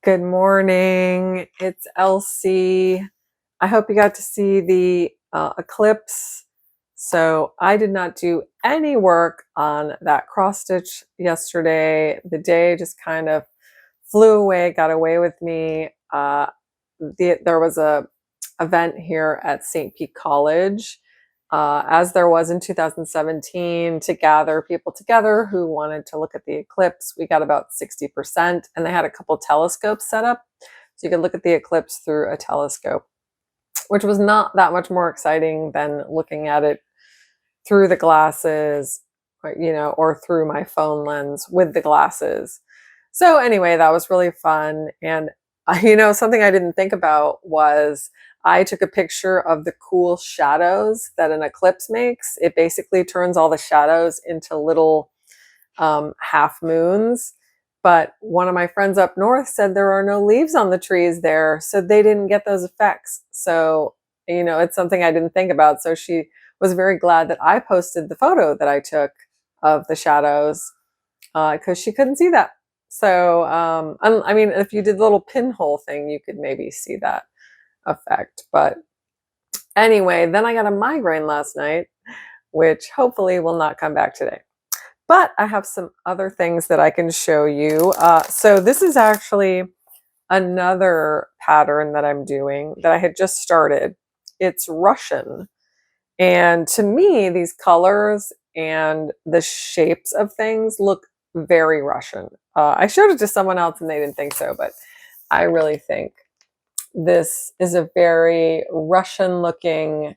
Good morning. It's Elsie. I hope you got to see the eclipse. So I did not do any work on that cross stitch yesterday. The day just kind of flew away, got away with me. There was a event here at St. Pete College, as there was in 2017, to gather people together who wanted to look at the eclipse. We got about 60%, and they had a couple telescopes set up, so you could look at the eclipse through a telescope, which was not that much more exciting than looking at it through the glasses, or through my phone lens with the glasses. So anyway, that was really fun. And something I didn't think about was I took a picture of the cool shadows that an eclipse makes. It basically turns all the shadows into little half moons. But one of my friends up north said there are no leaves on the trees there, so they didn't get those effects. So, it's something I didn't think about. So she was very glad that I posted the photo that I took of the shadows, because she couldn't see that. So, if you did the little pinhole thing, you could maybe see that effect. But anyway, then I got a migraine last night, which hopefully will not come back today. But I have some other things that I can show you. So this is actually another pattern that I'm doing that I had just started. It's Russian. And to me, these colors and the shapes of things look very Russian. I showed it to someone else and they didn't think so, but I really think this is a very Russian looking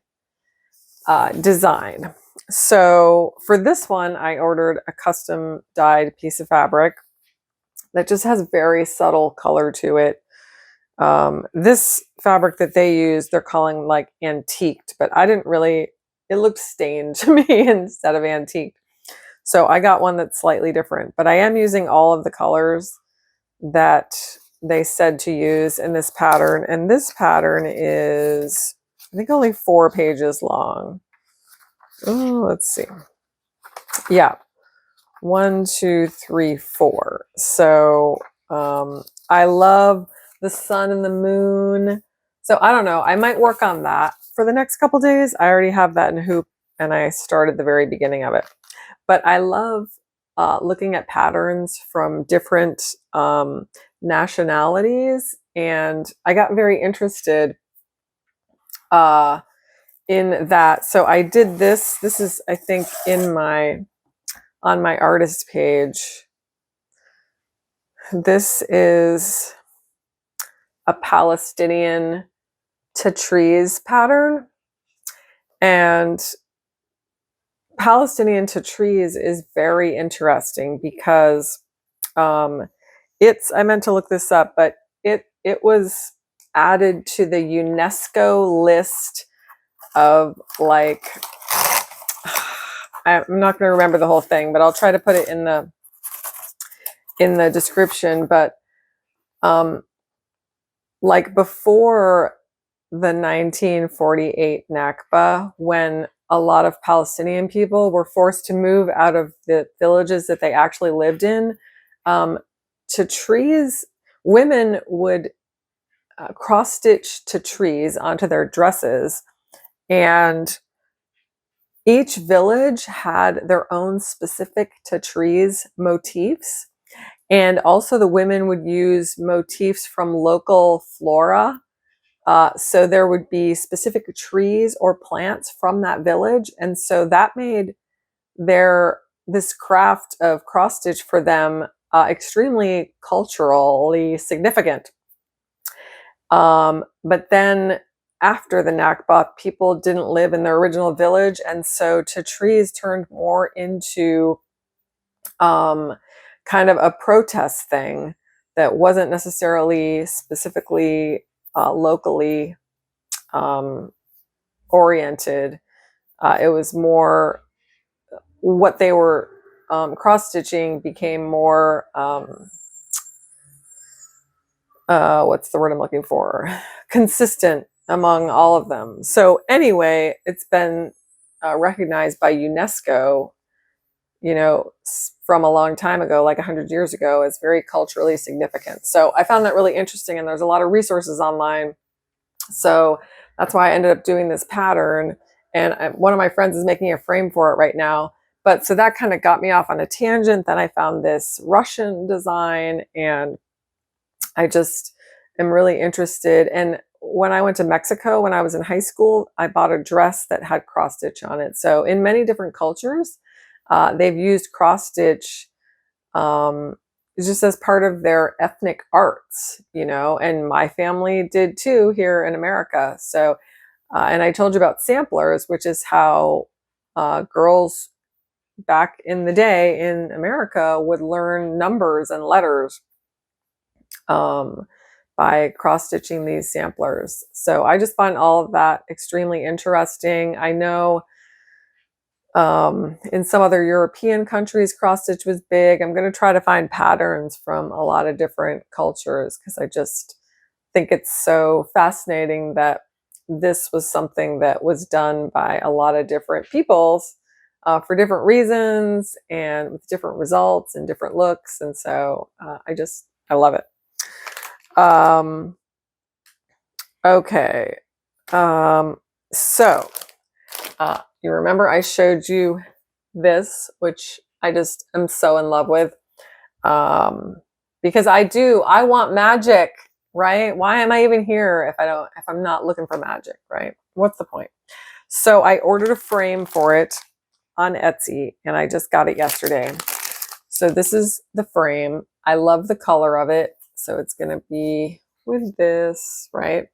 design. So for this one, I ordered a custom dyed piece of fabric that just has very subtle color to it. This fabric that they use, they're calling like antiqued, but it looked stained to me instead of antiqued. So I got one that's slightly different, but I am using all of the colors that they said to use in this pattern. And this pattern is, I think, only 4 pages long. Oh, let's see. Yeah. 1, 2, 3, 4. So I love the sun and the moon. So I don't know. I might work on that for the next couple days. I already have that in Hoop and I started the very beginning of it. But I love looking at patterns from different nationalities. And I got very interested in that. So I did this. This is, I think, on my artist page. This is a Palestinian to trees pattern. And Palestinian to trees is very interesting because I meant to look this up, but it was added to the UNESCO list of, like, I'm not going to remember the whole thing, but I'll try to put it in the description. But like before the 1948 Nakba, when a lot of Palestinian people were forced to move out of the villages that they actually lived in, to trees, women would cross stitch to trees onto their dresses, and each village had their own specific to trees motifs. And also the women would use motifs from local flora. So there would be specific trees or plants from that village. And so that made this craft of cross stitch for them extremely culturally significant. But then after the Nakba, people didn't live in their original village. And so to trees turned more into kind of a protest thing that wasn't necessarily specifically locally oriented. It was more what they were cross-stitching became more, what's the word I'm looking for? Consistent among all of them. So anyway, it's been recognized by UNESCO you know, from a long time ago, like 100 years ago, is very culturally significant. So I found that really interesting, and there's a lot of resources online. So that's why I ended up doing this pattern. And one of my friends is making a frame for it right now. But so that kind of got me off on a tangent. Then I found this Russian design, and I just am really interested. And when I went to Mexico when I was in high school, I bought a dress that had cross stitch on it. So in many different cultures, they've used cross stitch just as part of their ethnic arts, you know, and my family did too here in America. So, and I told you about samplers, which is how girls back in the day in America would learn numbers and letters by cross-stitching these samplers. So I just find all of that extremely interesting. I know in some other European countries, cross-stitch was big. I'm going to try to find patterns from a lot of different cultures because I just think it's so fascinating that this was something that was done by a lot of different peoples for different reasons and with different results and different looks. And so I love it. Okay. So you remember I showed you this, which I just am so in love with. Because I want magic, right? Why am I even here if I'm not looking for magic, right? What's the point? So I ordered a frame for it on Etsy, and I just got it yesterday. So this is the frame. I love the color of it. So it's going to be with this, right?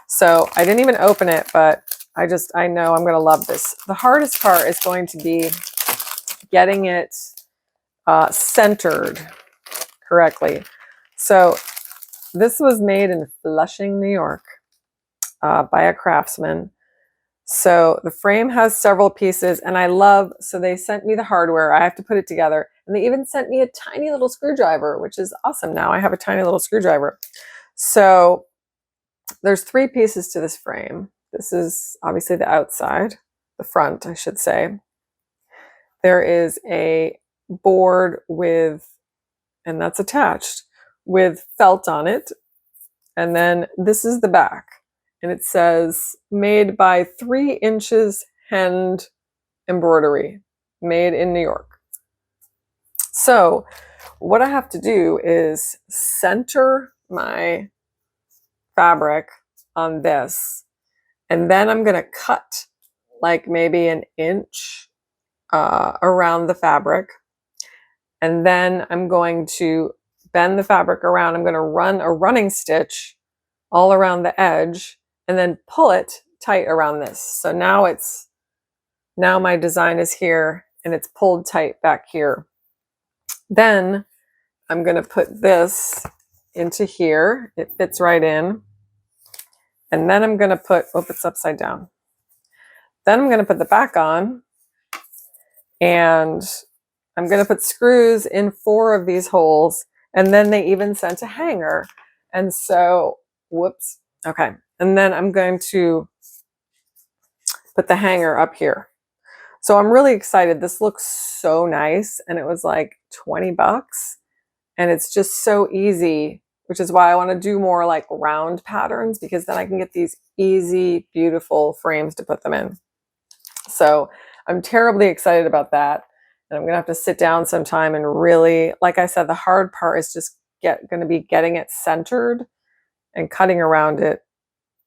So I didn't even open it, but I know I'm going to love this. The hardest part is going to be getting it centered correctly. So this was made in Flushing, New York by a craftsman. So the frame has several pieces, and so they sent me the hardware. I have to put it together. And they even sent me a tiny little screwdriver, which is awesome. Now I have a tiny little screwdriver. So there's 3 pieces to this frame. This is obviously the outside, the front, I should say. There is a board and that's attached with felt on it. And then this is the back. And it says, made by 3 inches hand embroidery, made in New York. So what I have to do is center my fabric on this. And then I'm going to cut like maybe an inch around the fabric. And then I'm going to bend the fabric around. I'm going to run a running stitch all around the edge and then pull it tight around this. So now my design is here and it's pulled tight back here. Then I'm going to put this into here. It fits right in. And then I'm going to it's upside down. Then I'm going to put the back on, and I'm going to put screws in 4 of these holes. And then they even sent a hanger. And so, whoops. Okay. And then I'm going to put the hanger up here. So I'm really excited. This looks so nice. And it was like 20 bucks. And it's just so easy, which is why I want to do more like round patterns, because then I can get these easy, beautiful frames to put them in. So I'm terribly excited about that. And I'm going to have to sit down sometime and really, like I said, the hard part is just going to be getting it centered and cutting around it.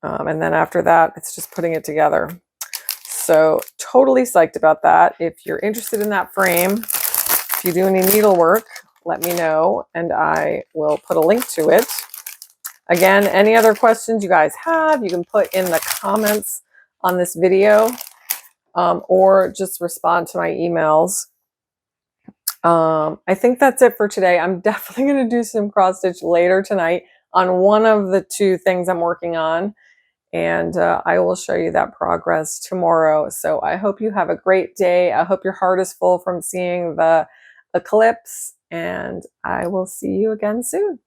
And then after that, it's just putting it together. So totally psyched about that. If you're interested in that frame, if you do any needlework, let me know and I will put a link to it. Again, any other questions you guys have, you can put in the comments on this video or just respond to my emails. I think that's it for today. I'm definitely going to do some cross stitch later tonight on one of the 2 things I'm working on. And I will show you that progress tomorrow. So I hope you have a great day. I hope your heart is full from seeing the eclipse, and I will see you again soon.